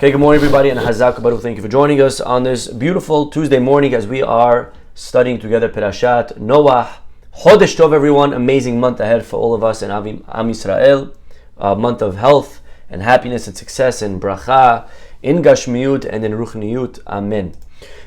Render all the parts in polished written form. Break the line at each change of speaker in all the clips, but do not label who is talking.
Okay, good morning everybody, and Hazak Baruch. Thank you for joining us on this beautiful Tuesday morning as we are studying together Perashat Noah. Chodesh Tov, everyone. Amazing month ahead for all of us in Am Yisrael. A month of health and happiness and success and bracha in Gashmiut and in Ruchniyut. Amen.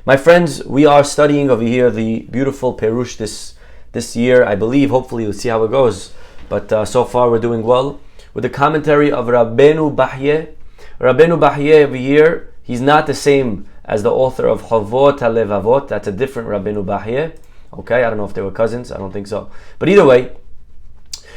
My friends, we are studying over here the beautiful Perush this year. I believe, hopefully, we'll see how it goes. But so far we're doing well. With the commentary of Rabbeinu Bahye. Rabbeinu Bahye over here, he's not the same as the author of Chovot HaLevavot. That's a different Rabbeinu Bahye. Okay, I don't know if they were cousins. I don't think so. But either way,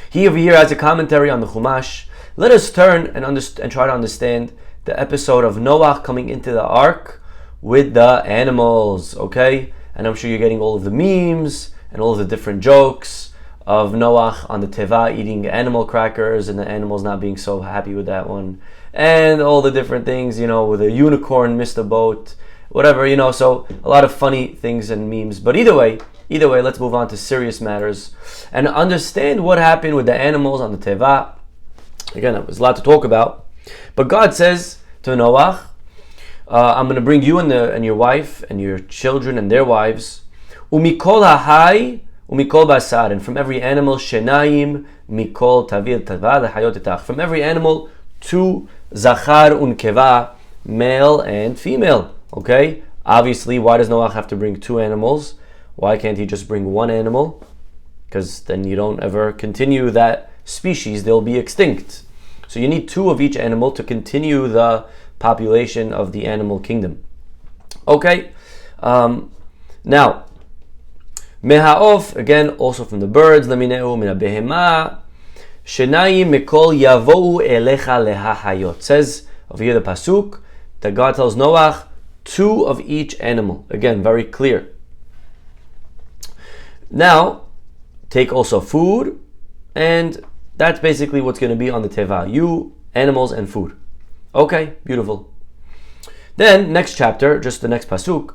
he over here has a commentary on the Chumash. Let us turn and try to understand the episode of Noah coming into the ark with the animals. Okay, and I'm sure you're getting all of the memes and all of the different jokes of Noah on the Teva eating animal crackers and the animals not being so happy with that one. And all the different things, with a unicorn missed a boat, whatever, so a lot of funny things and memes. But either way, let's move on to serious matters and understand what happened with the animals on the Teva. Again, there's a lot to talk about. But God says to Noah, I'm going to bring you and your wife and your children and their wives, umikol hahai, umikol basar, and from every animal, shenayim, mikol tavir tava, lehayot etach. From every animal, two zachar unkeva, male and female. Okay? Obviously, why does Noah have to bring two animals? Why can't he just bring one animal? Because then you don't ever continue that species, they'll be extinct. So you need two of each animal to continue the population of the animal kingdom. Okay? Now, mehaof, again, also from the birds, lamineu mina behema, Shenayim mikol yavou elecha lehahayot. Says over here the pasuk that God tells Noah two of each animal. Again, very clear. Now, take also food, and that's basically what's going to be on the teva. You, animals, and food. Okay, beautiful. Then next chapter, just the next pasuk,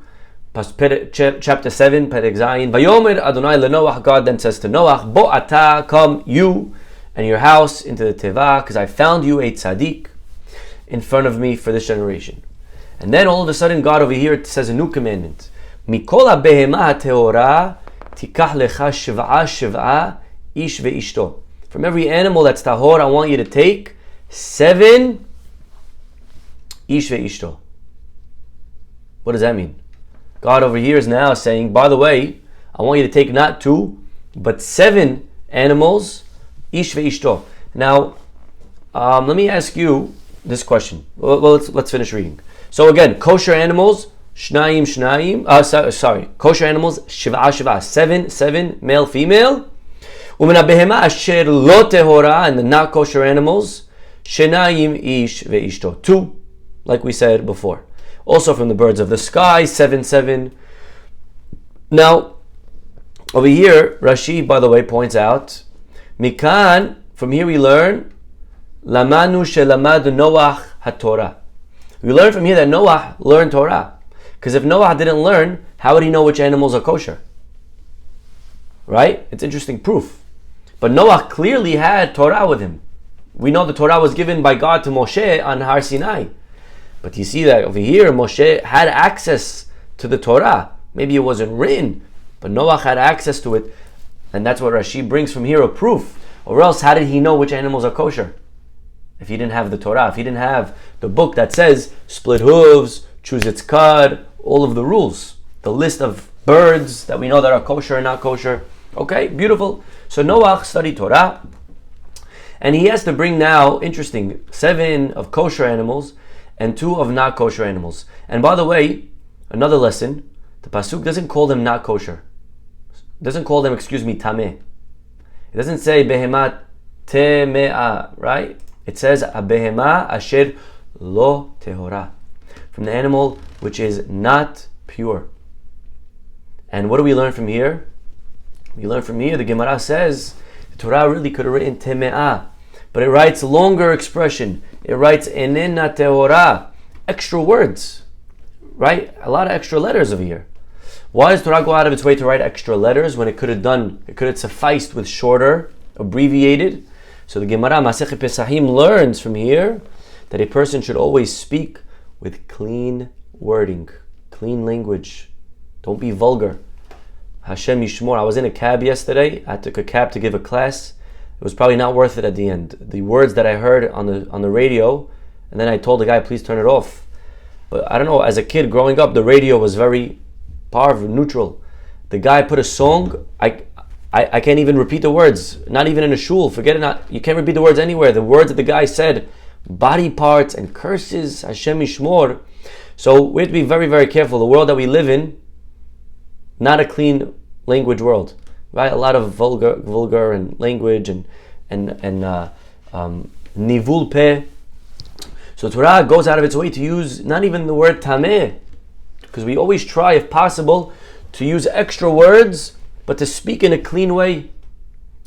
chapter 7, Perek Zayin. Vayomer Adonai leNoach. God then says to Noah, Bo ata, come you and your house into the teva, because I found you a tzaddik in front of me for this generation. And then all of a sudden, God over here says a new commandment. Mikol habehema teora tikach lecha shiv'a ish ve'ishto. From every animal that's tahor, I want you to take 7 ish ve'ishto. What does that mean? God over here is now saying, by the way, I want you to take not 2, but 7 animals, ish ve'ishto. Now, let me ask you this question. Well, let's finish reading. So again, kosher animals, shnayim, kosher animals, shiva, 7, male, female. U'min habehema asher lo tehora, and the not kosher animals, shenayim ish ve'ishto, 2, like we said before. Also from the birds of the sky, 7. Now, over here, Rashi, by the way, points out, Mikan, from here we learn, Lamanu shelamad Noach haTorah. We learn from here that Noah learned Torah. Because if Noah didn't learn, how would he know which animals are kosher? Right? It's interesting proof. But Noah clearly had Torah with him. We know the Torah was given by God to Moshe on Har Sinai. But you see that over here, Moshe had access to the Torah. Maybe it wasn't written, but Noah had access to it. And that's what Rashi brings from here, a proof. Or else, how did he know which animals are kosher? If he didn't have the Torah, if he didn't have the book that says split hooves, choose its cud, all of the rules, the list of birds that we know that are kosher and not kosher. Okay, beautiful. So Noah studied Torah, and he has to bring now, interesting, 7 of kosher animals and 2 of not kosher animals. And by the way, another lesson, the pasuk doesn't call them not kosher. It doesn't call them, tameh. It doesn't say behema teme'ah, right? It says behema asher lo tehora, from the animal which is not pure. And what do we learn from here? We learn from here, the Gemara says, the Torah really could have written teme'ah, but it writes longer expression. It writes enena tehora, extra words, right? A lot of extra letters over here. Why does Torah go out of its way to write extra letters when it could have sufficed with shorter, abbreviated? So the Gemara Masechet Pesachim learns from here that a person should always speak with clean wording, clean language. Don't be vulgar. Hashem Yishmor. I was in a cab yesterday. I took a cab to give a class. It was probably not worth it at the end. The words that I heard on the radio, and then I told the guy, please turn it off. But I don't know, as a kid growing up, the radio was very powerful, neutral. The guy put a song, I can't even repeat the words, not even in a shul, forget it, you can't repeat the words anywhere. The words that the guy said, body parts and curses, Hashem Yishmor. So we have to be very, very careful. The world that we live in, not a clean language world, right? A lot of vulgar and language and nivul peh. So Torah goes out of its way to use not even the word tameh, because we always try, if possible, to use extra words, but to speak in a clean way.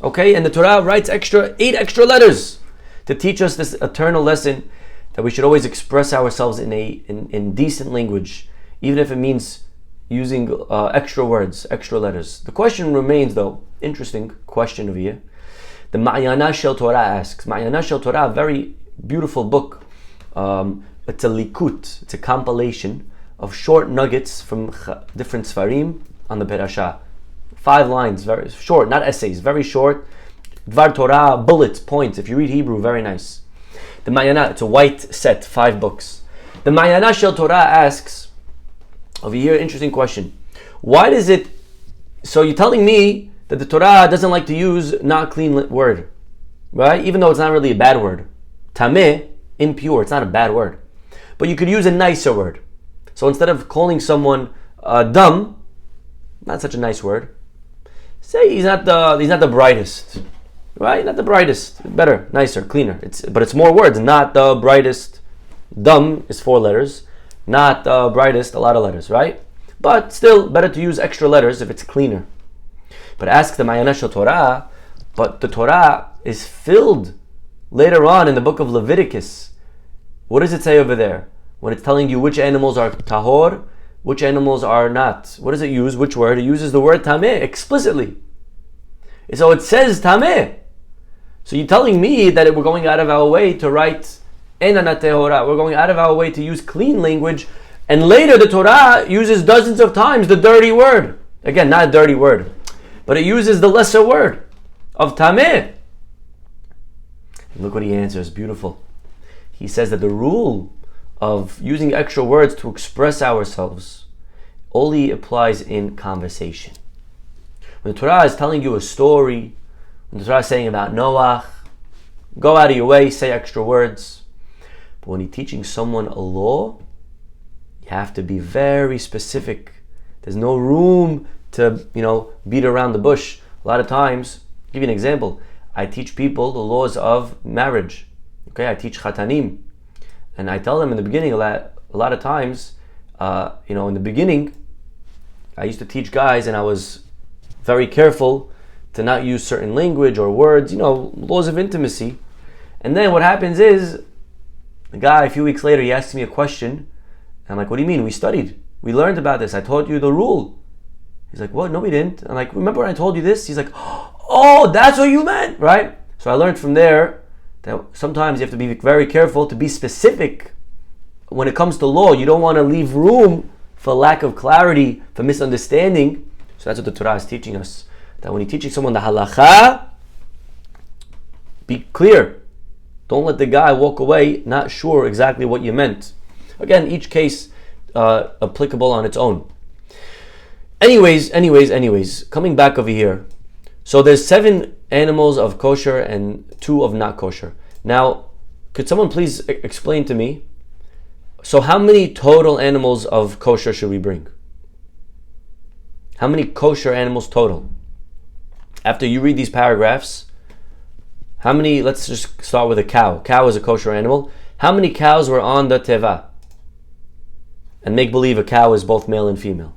Okay, and the Torah writes 8 extra letters to teach us this eternal lesson that we should always express ourselves in decent language, even if it means using extra words, extra letters. The question remains, though, interesting question over here. The Ma'ayana Shel Torah asks, Ma'ayana Shel Torah, a very beautiful book. It's a likut, it's a compilation of short nuggets from different Sfarim on the Perashah. 5 lines, very short, not essays, very short. Dvar Torah, bullets, points. If you read Hebrew, very nice. The Ma'ayana, it's a white set, 5 books. The Ma'ayana Shel Torah asks, over here, interesting question. Why does it, so you're telling me that the Torah doesn't like to use not clean word, right? Even though it's not really a bad word. Tameh, impure, it's not a bad word. But you could use a nicer word. So instead of calling someone dumb, not such a nice word, say he's not the brightest, right? Not the brightest, better, nicer, cleaner. But it's more words, not the brightest. Dumb is 4 letters, not the brightest, a lot of letters, right? But still, better to use extra letters if it's cleaner. But ask the Ma'ayana Shel Torah, but the Torah is filled later on in the book of Leviticus. What does it say over there? When it's telling you which animals are tahor, which animals are not. What does it use? Which word? It uses the word tameh explicitly. So it says tameh. So you're telling me that we're going out of our way to write enana tehora. We're going out of our way to use clean language. And later the Torah uses dozens of times the dirty word. Again, not a dirty word, but it uses the lesser word of tameh. And look what he answers. Beautiful. He says that the rule of using extra words to express ourselves only applies in conversation. When the Torah is telling you a story, when the Torah is saying about Noah, go out of your way, say extra words. But when you're teaching someone a law, you have to be very specific. There's no room to, beat around the bush. A lot of times, I'll give you an example. I teach people the laws of marriage. Okay, I teach chatanim. And I tell them in the beginning, a lot of times, in the beginning, I used to teach guys and I was very careful to not use certain language or words, laws of intimacy. And then what happens is, the guy a few weeks later, he asks me a question. And I'm like, what do you mean? We studied. We learned about this. I taught you the rule. He's like, what? No, we didn't. I'm like, remember when I told you this? He's like, oh, that's what you meant, right? So I learned from there that sometimes you have to be very careful to be specific. When it comes to law, you don't want to leave room for lack of clarity, for misunderstanding. So that's what the Torah is teaching us. That when you're teaching someone the halacha, be clear. Don't let the guy walk away not sure exactly what you meant. Again, each case applicable on its own. Anyways, coming back over here. So there's 7 animals of kosher and 2 of not kosher. Now, could someone please explain to me, so how many total animals of kosher should we bring? How many kosher animals total? After you read these paragraphs, how many, let's just start with a cow. Cow is a kosher animal. How many cows were on the teva? And make believe a cow is both male and female.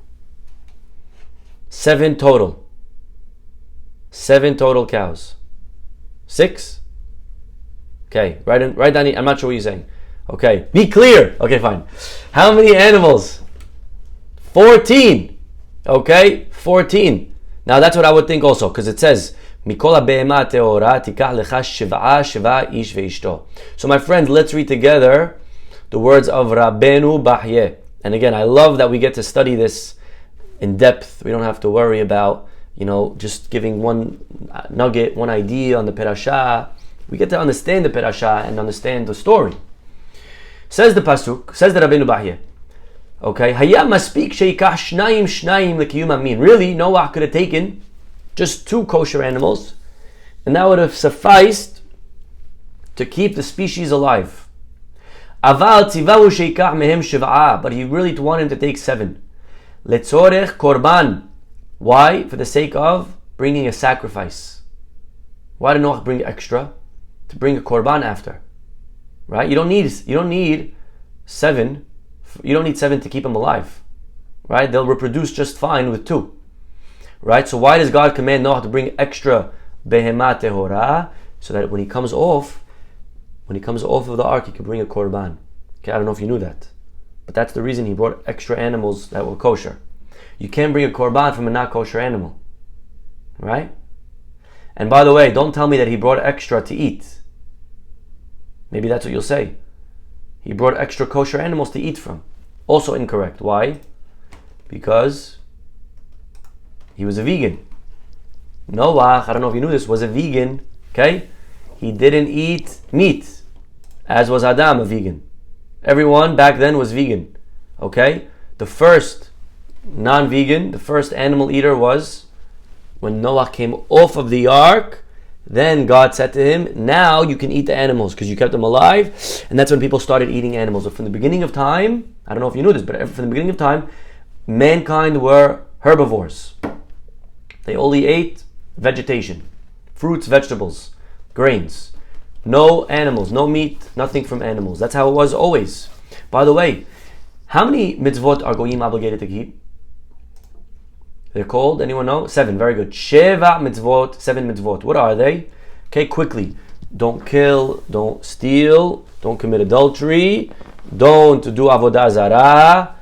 7 total. 7 total cows. 6? Okay, write down. I'm not sure what you're saying. Okay, be clear. Okay, fine. How many animals? 14. Okay, 14. Now that's what I would think also, because it says, Mikol ha'be'ema te'ora tikach lecha shiv'a ish ve'ishto. So my friends, let's read together the words of Rabbeinu Bahye. And again, I love that we get to study this in depth. We don't have to worry about, just giving one nugget, one idea on the Perashah. We get to understand the Perashah and understand the story. Says the Pasuk, says the Rabbeinu Bahye. Okay, Haya maspik sheikah shnayim l'kiyum amin. Really, Noah could have taken just 2 kosher animals, and that would have sufficed to keep the species alive. Aval tzivahu sheikah mehem shiv'ah, but he really wanted him to take 7. Letzorech korban. Why? For the sake of bringing a sacrifice. Why did Noah bring extra? To bring a korban after, right? You don't need 7. You don't need 7 to keep them alive, right? They'll reproduce just fine with 2, right? So why does God command Noah to bring extra behemah tehorah? So that when he comes off of the ark, he can bring a korban. Okay, I don't know if you knew that, but that's the reason he brought extra animals that were kosher. You can't bring a korban from a not kosher animal, right? And by the way, don't tell me that he brought extra to eat. Maybe that's what you'll say. He brought extra kosher animals to eat from. Also incorrect. Why? Because he was a vegan. Noah, I don't know if you knew this, was a vegan. Okay? He didn't eat meat, as was Adam, a vegan. Everyone back then was vegan. Okay? The first non-vegan, the first animal eater was when Noah came off of the ark. Then God said to him, now you can eat the animals because you kept them alive. And that's when people started eating animals. But from the beginning of time, I don't know if you knew this, but from the beginning of time, mankind were herbivores. They only ate vegetation, fruits, vegetables, grains. No animals, no meat, nothing from animals. That's how it was always. By the way, how many mitzvot are goyim obligated to keep? They're called, anyone know? 7, very good. Sheva mitzvot, 7 mitzvot. What are they? Okay, quickly. Don't kill, don't steal, don't commit adultery, don't do avodah zarah,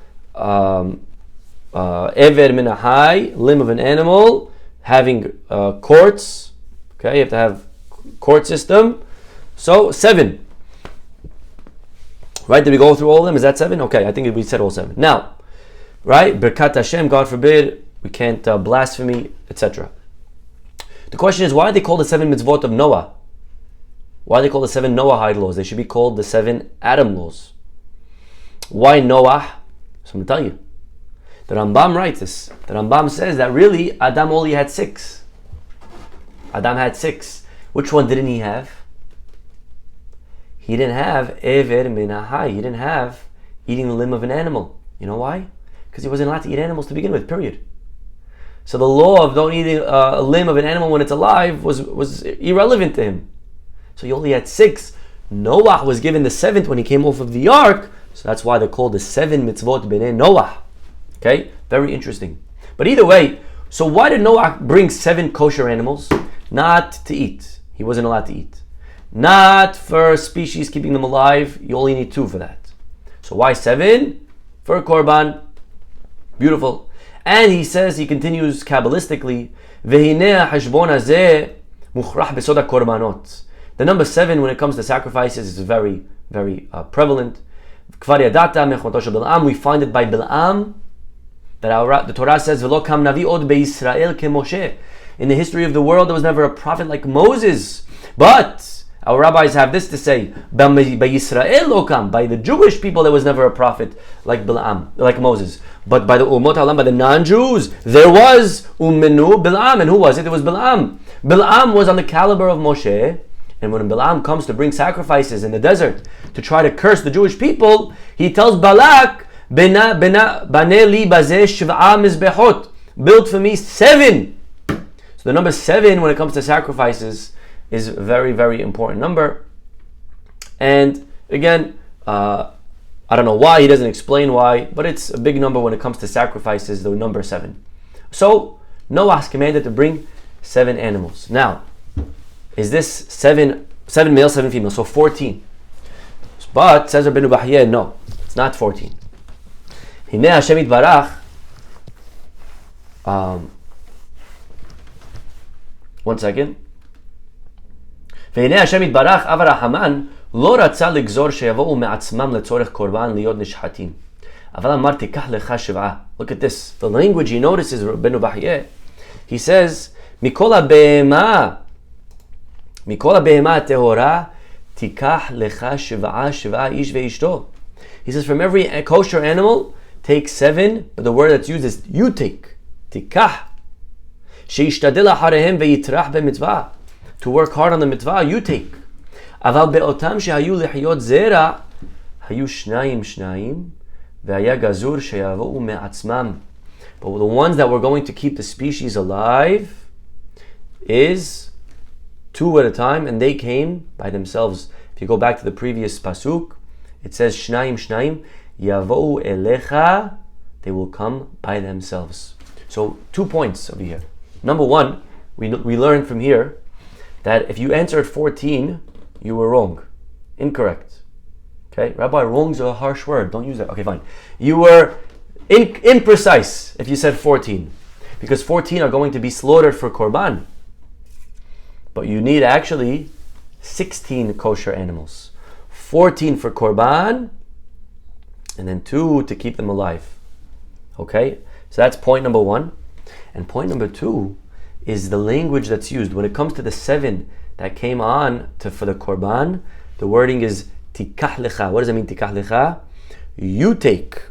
ever min ahai, limb of an animal, having courts. Okay, you have to have court system. So, 7. Right, did we go through all of them? Is that 7? Okay, I think we said all 7. Now, right, Birkat Hashem, God forbid, we can't blasphemy, etc. The question is, why are they called the 7 mitzvot of Noah? Why are they called the 7 Noahide laws? They should be called the 7 Adam laws. Why Noah? So I'm going to tell you. The Rambam writes this. The Rambam says that really Adam only had 6. Adam had 6. Which one didn't he have? He didn't have Ever min ahai. He didn't have eating the limb of an animal. You know why? Because he wasn't allowed to eat animals to begin with, period. So the law of don't eat a limb of an animal when it's alive was irrelevant to him. So he only had 6. Noah was given the 7th when he came off of the ark. So that's why they're called the 7 mitzvot b'nei Noah. Okay? Very interesting. But either way, so why did Noah bring 7 kosher animals? Not to eat. He wasn't allowed to eat. Not for species, keeping them alive. You only need 2 for that. So why 7? For a korban. Beautiful. And he says, he continues Kabbalistically, the number 7 when it comes to sacrifices is very, very prevalent. We find it by Bil'am, that the Torah says, in the history of the world, there was never a prophet like Moses. But our rabbis have this to say, by the Jewish people, there was never a prophet like Bil'am, like Moses. But by the Ummot Ha'olam, by the non-Jews, there was Ummenu Bil'am. And who was it? It was Bil'am. Bil'am was on the caliber of Moshe. And when Bil'am comes to bring sacrifices in the desert to try to curse the Jewish people, he tells Balak, Bane li bazeh shiv'a mizbehot. Build for me 7. So the number 7 when it comes to sacrifices is a very, very important number. And again, I don't know why, he doesn't explain why, but it's a big number when it comes to sacrifices, the number 7. So Noah's commanded to bring 7 animals. Now, is this 7 males, 7 females? So 14. But says Rabbi Bahye, no, it's not 14. Hine Hashem Yitbarach. One second. V'hinei Hashem Yitbarach Avarahaman לא רצה לגזור שיבואו מעצמם לצורך קורבן להיות נשחטים. אבל אמר תיקח לך 7. Look at this. The language he notices, Rabbeinu Bahye, he says, מכל הבהמה הטהורה, תיקח לך 7 איש ואשתו. He says, from every kosher animal, take 7, but the word that's used is you take. תיקח. שישתדל אחריהם ויטרח במצווה. To work hard on the mitzvah, you take. אבל באותם שהיו לחיות זרע, היו 2 והיה גזור שיבואו מעצמם. But the ones that were going to keep the species alive is 2 at a time, and they came by themselves. If you go back to the previous pasuk, it says shnayim, yavou elecha, they will come by themselves. So 2 points over here. Number 1, we learn from here that if you answered 14, you were wrong, incorrect. Okay, Rabbi, wrong's a harsh word. Don't use that. Okay, fine. You were imprecise if you said 14, because 14 are going to be slaughtered for korban. But you need actually 16 kosher animals. 14 for korban, and then 2 to keep them alive. Okay? So that's point number 1. And point number 2 is the language that's used. When it comes to the 7 that came on for the korban, the wording is tikah lecha. What does it mean, tikah lecha? You take.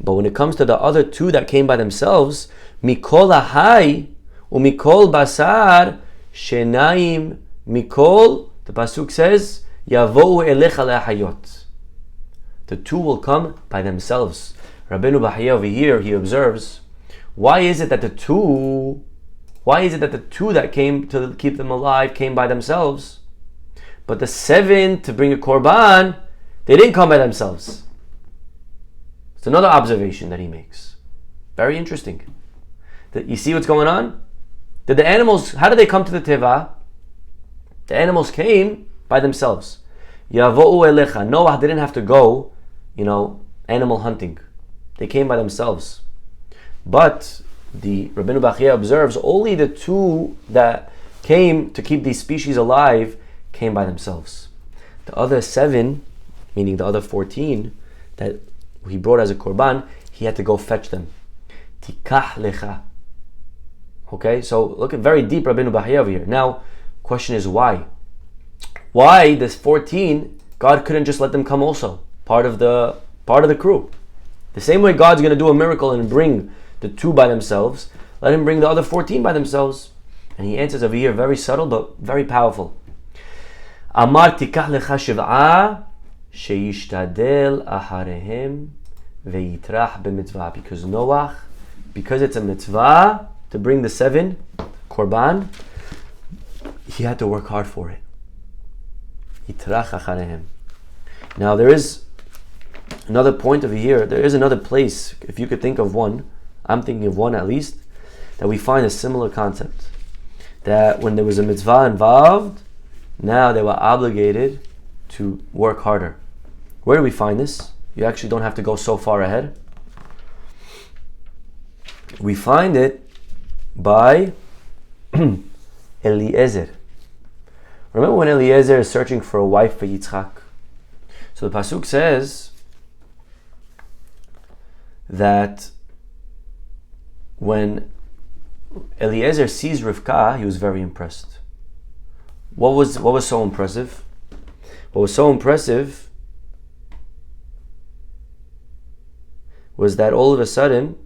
But when it comes to the other 2 that came by themselves, mikol ahai umikol basar shenaim mikol, the pasuk says, yavou elecha le'hayot. The 2 will come by themselves. Rabbeinu Bahye over here, he observes, why is it that the 2 that came to keep them alive came by themselves, but the 7 to bring a korban, they didn't come by themselves? It's another observation that he makes. Very interesting. You see what's going on? Did the animals, how did they come to the teva? The animals came by themselves. Yavo'u elecha. Noah didn't have to go, animal hunting. They came by themselves. But the Rabbeinu Bahye observes only the 2 that came to keep these species alive came by themselves. The other 7, meaning the other 14 that he brought as a korban, he had to go fetch them. Tikah lecha. Okay, so look at very deep Rabbeinu Bahye over here. Now, question is why? Why this 14, God couldn't just let them come also, part of the crew? The same way God's going to do a miracle and bring the 2 by themselves, let him bring the other 14 by themselves. And he answers over here, very subtle but very powerful. Amar tikah lecha 7 sheyishtadel aharehem veyitrach b'mitzvah. Because Noah, because it's a mitzvah to bring the 7 korban, he had to work hard for it. Yitrach acharehem. Now there is another point over here. There is another place, if you could think of one, I'm thinking of one at least, that we find a similar concept. That when there was a mitzvah involved, now they were obligated to work harder. Where do we find this? You actually don't have to go so far ahead. We find it by Eliezer. Remember when Eliezer is searching for a wife for Yitzchak? So the pasuk says that when Eliezer sees Rivka, he was very impressed. What was so impressive? What was so impressive was that all of a sudden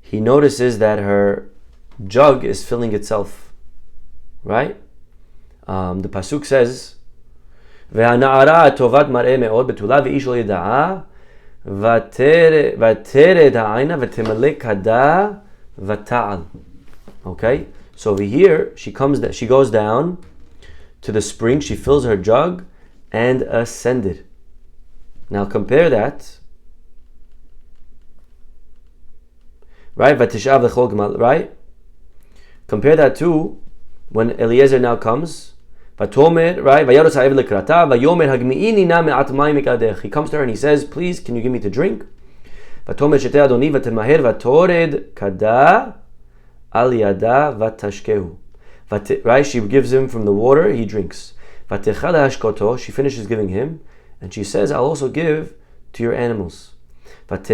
he notices that her jug is filling itself. Right? The pasuk says, "Ve'hana'ara tovat mar'eh me'od betula ve'ish lo yeda'ah v'teret ha'ayna v'temalek hada v'ta'al." Okay, so over here she goes down to the spring, she fills her jug and ascended. Now compare that, right? V'tishav l'chol gmal, right? Compare that to when Eliezer now comes. V'tomer, right? V'yaros ha'ev l'krata v'yomer hagmi'ini na me'at mayim mikadech. He comes to her and he says, "Please, can you give me to drink?" V'tomer shetei adoni v'temaher v'tored kada al yada v'tashkehu. Right? She gives him from the water, he drinks. She finishes giving him, and she says, I'll also give to your animals. She runs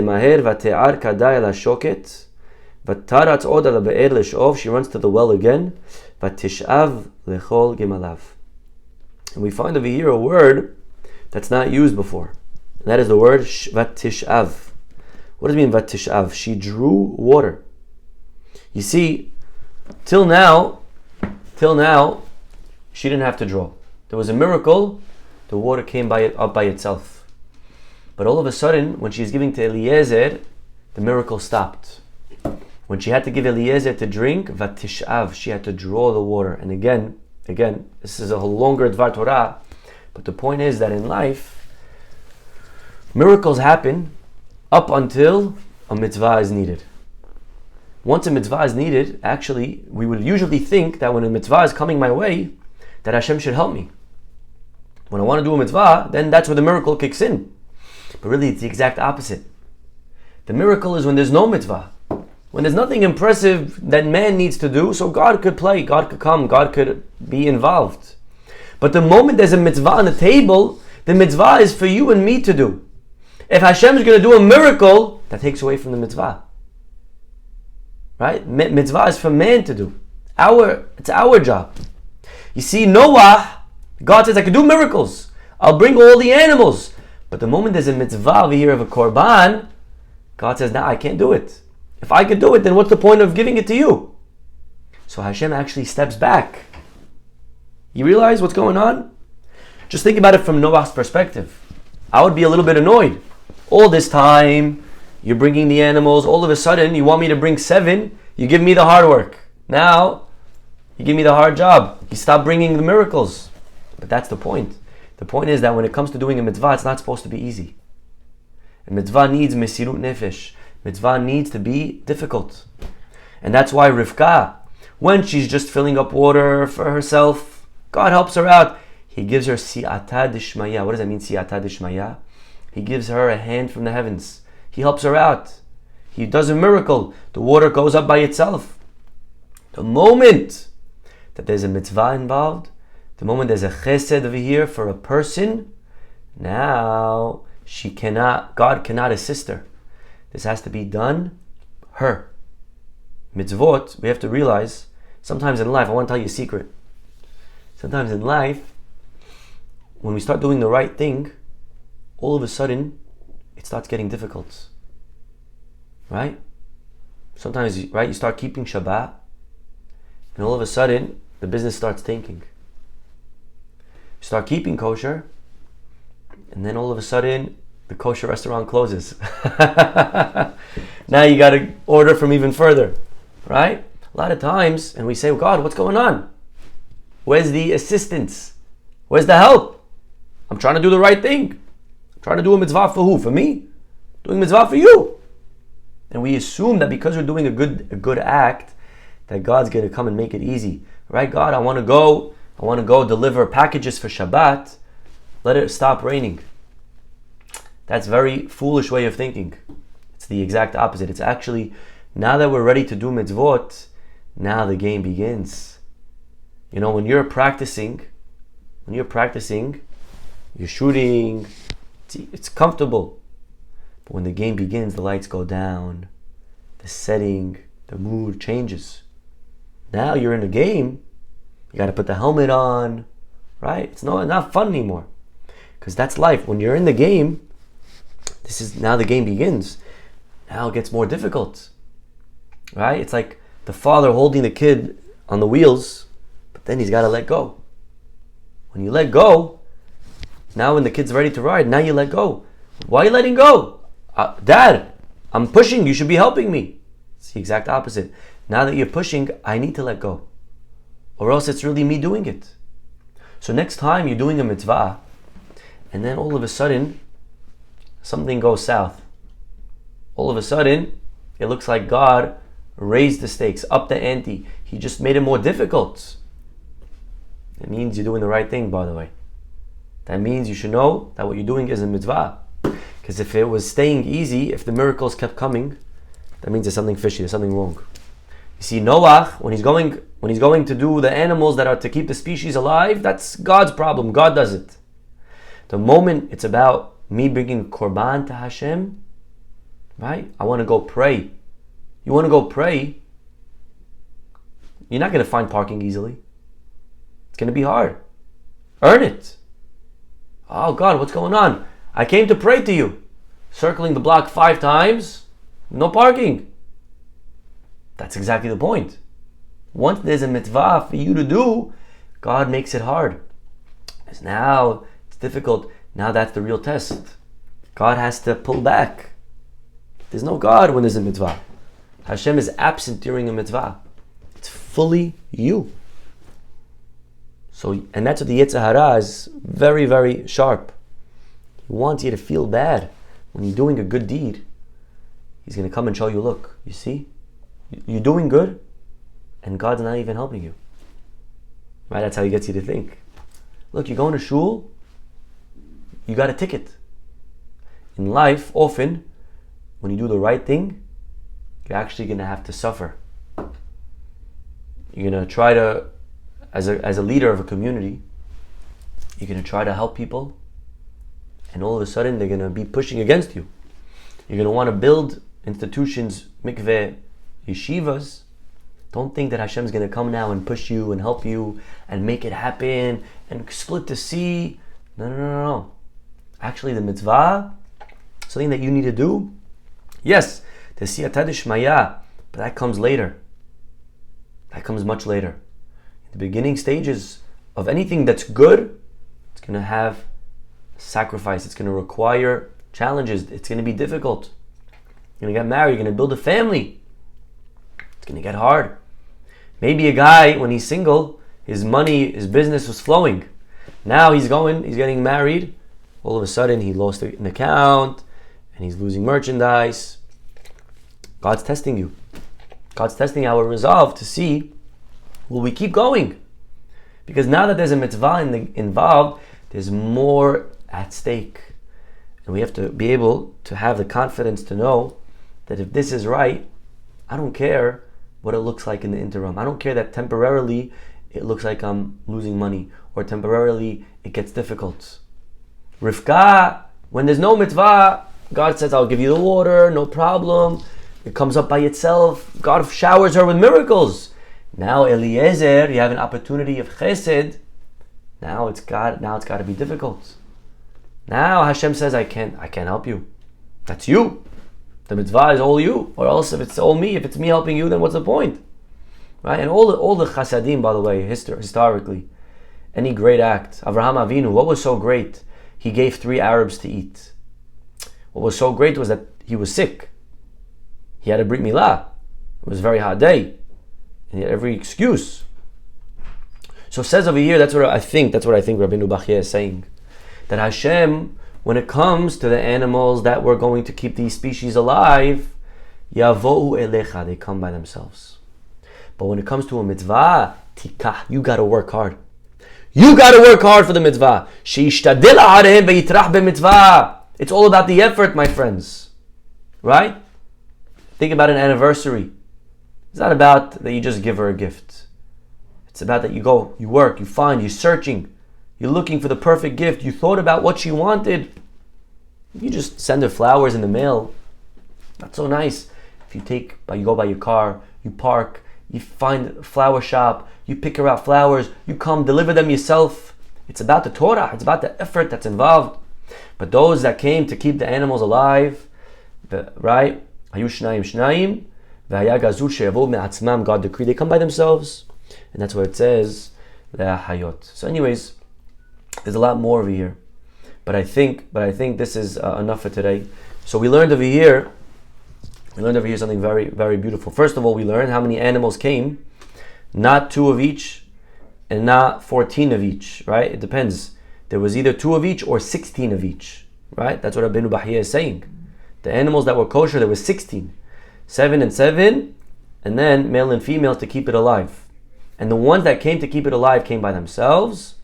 to the well again. And we find over here a word that's not used before. And that is the word vatishav. What does it mean vatishav? She drew water. You see, till now, she didn't have to draw. There was a miracle, the water came up by itself. But all of a sudden, when she's giving to Eliezer, the miracle stopped. When she had to give Eliezer to drink, vatishav, she had to draw the water. And again, this is a longer Dvar Torah, but the point is that in life, miracles happen up until a mitzvah is needed. Once a mitzvah is needed, actually, we would usually think that when a mitzvah is coming my way, that Hashem should help me. When I want to do a mitzvah, then that's where the miracle kicks in. But really, it's the exact opposite. The miracle is when there's no mitzvah. When there's nothing impressive that man needs to do, so God could play, God could come, God could be involved. But the moment there's a mitzvah on the table, the mitzvah is for you and me to do. If Hashem is going to do a miracle, that takes away from the mitzvah. Right? Mitzvah is for man to do. It's our job. You see, Noah, God says, I can do miracles. I'll bring all the animals. But the moment there's a mitzvah over here of a korban, God says, I can't do it. If I could do it, then what's the point of giving it to you? So Hashem actually steps back. You realize what's going on? Just think about it from Noah's perspective. I would be a little bit annoyed. All this time, you're bringing the animals. All of a sudden, you want me to bring 7. You give me the hard work. Now, you give me the hard job. You stop bringing the miracles. But that's the point. The point is that when it comes to doing a mitzvah, it's not supposed to be easy. A mitzvah needs mesirut nefesh. Mitzvah needs to be difficult. And that's why Rivka, when she's just filling up water for herself, God helps her out. He gives her siyata dishmaya. What does that mean, siyata dishmaya? He gives her a hand from the heavens. He helps her out. He does a miracle. The water goes up by itself. The moment that there's a mitzvah involved, the moment there's a chesed over here for a person, now God cannot assist her. This has to be done her. Mitzvot, we have to realize, sometimes in life, I want to tell you a secret. Sometimes in life, when we start doing the right thing, all of a sudden, it starts getting difficult. Right? Sometimes, right, you start keeping Shabbat, and all of a sudden, the business starts tanking. You start keeping kosher, and then all of a sudden, the kosher restaurant closes. Now you got to order from even further, right? A lot of times, and we say, God, what's going on? Where's the assistance? Where's the help? I'm trying to do the right thing. I'm trying to do a mitzvah for who? For me? Doing mitzvah for you. And we assume that because we're doing a good act, that God's going to come and make it easy. Right, God, I want to go deliver packages for Shabbat. Let it stop raining. That's a very foolish way of thinking. It's the exact opposite. It's actually, now that we're ready to do mitzvot, now the game begins. You know, when you're practicing, you're shooting, it's comfortable. But when the game begins, the lights go down, the setting, the mood changes. Now you're in a game, you got to put the helmet on, right? It's not fun anymore. Because that's life. When you're in the game, now the game begins. Now it gets more difficult, right? It's like the father holding the kid on the wheels, but then he's got to let go. When you let go, now when the kid's ready to ride, now you let go. Why are you letting go? Dad, I'm pushing, you should be helping me. It's the exact opposite. Now that you're pushing, I need to let go. Or else it's really me doing it. So next time you're doing a mitzvah, and then all of a sudden, something goes south. All of a sudden, it looks like God raised the stakes, up the ante. He just made it more difficult. It means you're doing the right thing, by the way. That means you should know that what you're doing is a mitzvah. Because if it was staying easy, if the miracles kept coming, that means there's something fishy, there's something wrong. You see, Noah, when he's going to do the animals that are to keep the species alive, that's God's problem. God does it. The moment it's about me bringing korban to Hashem, right? I want to go pray. You want to go pray, you're not going to find parking easily. It's going to be hard. Earn it. Oh God, what's going on? I came to pray to you. Circling the block 5 times, no parking. That's exactly the point. Once there's a mitzvah for you to do, God makes it hard. Because now it's difficult. Now that's the real test. God has to pull back. There's no God when there's a mitzvah. Hashem is absent during a mitzvah. It's fully you. So, and that's what the Yetzer Hara is very, very sharp. He wants you to feel bad when you're doing a good deed. He's going to come and show you, look, you see? You're doing good, and God's not even helping you. Right? That's how he gets you to think. Look, you're going to shul, you got a ticket. In life, often, when you do the right thing, you're actually going to have to suffer. You're going to try to, as a leader of a community, you're going to try to help people, and all of a sudden they're going to be pushing against you. You're going to want to build institutions, mikveh, yeshivas. Don't think that Hashem's going to come now and push you and help you and make it happen and split the sea. No. Actually, the mitzvah, something that you need to do, yes, the siyata d'shmaya, but that comes later. That comes much later. In the beginning stages of anything that's good, it's going to have sacrifice. It's going to require challenges. It's going to be difficult. You're going to get married. You're going to build a family. It's going to get hard. Maybe a guy, when he's single, his money, his business was flowing. Now he's getting married. All of a sudden, he lost an account and he's losing merchandise. God's testing you. God's testing our resolve to see, will we keep going? Because now that there's a mitzvah involved, there's more at stake. And we have to be able to have the confidence to know that if this is right, I don't care what it looks like in the interim. I don't care that temporarily it looks like I'm losing money or temporarily it gets difficult. Rivka, when there's no mitzvah, God says, I'll give you the water, no problem. It comes up by itself. God showers her with miracles. Now Eliezer, you have an opportunity of chesed. Now it's got to be difficult. Now Hashem says, I can't help you. That's you. The mitzvah is all you. Or else if it's all me, if it's me helping you, then what's the point? Right? And all the chasadim, by the way, historically, any great act. Avraham Avinu, what was so great? He gave 3 Arabs to eat. What was so great was that he was sick. He had a brit milah. It was a very hot day. And he had every excuse. So it says over here, that's what I think Rabbeinu Bachya is saying. That Hashem, when it comes to the animals that we're going to keep these species alive, yavo'u elecha, they come by themselves. But when it comes to a mitzvah, tikah, you got to work hard. You got to work hard for the mitzvah. Sheishtadil arehem veyitrach b'mitzvah. It's all about the effort, my friends. Right? Think about an anniversary. It's not about that you just give her a gift. It's about that you go, you work, you find, you're searching. You're looking for the perfect gift. You thought about what she wanted. You just send her flowers in the mail. Not so nice. If you go by your car, you park, you find a flower shop, you pick her out flowers, you come deliver them yourself. It's about the Torah. It's about the effort that's involved. But those that came to keep the animals alive, right? God decreed they come by themselves. And that's what it says. So anyways, there's a lot more over here. But I think this is enough for today. So we learned over here something very, very beautiful. First of all, we learned how many animals came. Not 2 of each and not 14 of each, right? It depends. There was either 2 of each or 16 of each, right? That's what Rabbeinu Bachya is saying. The animals that were kosher, there was 16. 7 and 7, and then male and female to keep it alive. And the ones that came to keep it alive came by themselves.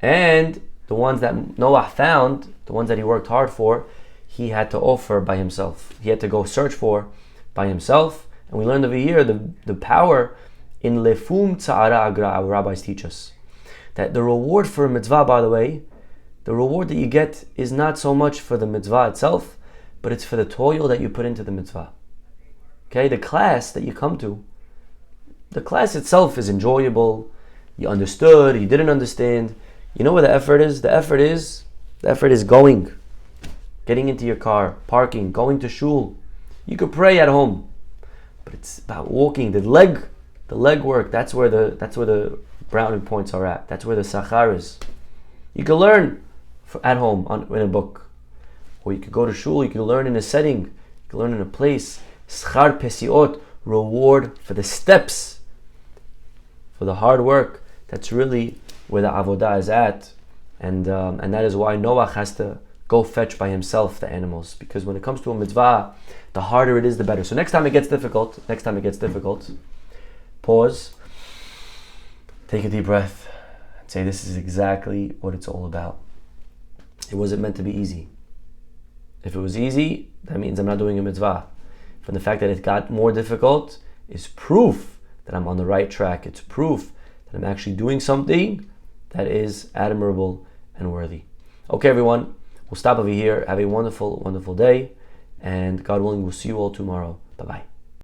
And the ones that Noah found, the ones that he worked hard for, he had to offer by himself. He had to go search for by himself. And we learned over here the power in lefum tzara agra. Our rabbis teach us that the reward for a mitzvah, by the way, the reward that you get is not so much for the mitzvah itself, but it's for the toil that you put into the mitzvah. Okay, the class that you come to, the class itself is enjoyable. You understood, you didn't understand. You know where the effort is? The effort is going, getting into your car, parking, going to shul. You could pray at home, but it's about walking. The leg work. That's where the brownie points are at. That's where the sachar is. You can learn at home in a book, or you could go to shul. You can learn in a setting. You can learn in a place. Schar pesiot, reward for the steps, for the hard work. That's really where the avodah is at, and that is why Noach has to go fetch by himself the animals, because when it comes to a mitzvah, the harder it is, the better. So next time it gets difficult, pause, take a deep breath, and say, this is exactly what it's all about. It wasn't meant to be easy. If it was easy, that means I'm not doing a mitzvah. From the fact that it got more difficult is proof that I'm on the right track. It's proof that I'm actually doing something that is admirable and worthy. Okay, everyone, we'll stop over here. Have a wonderful, wonderful day. And God willing, we'll see you all tomorrow. Bye-bye.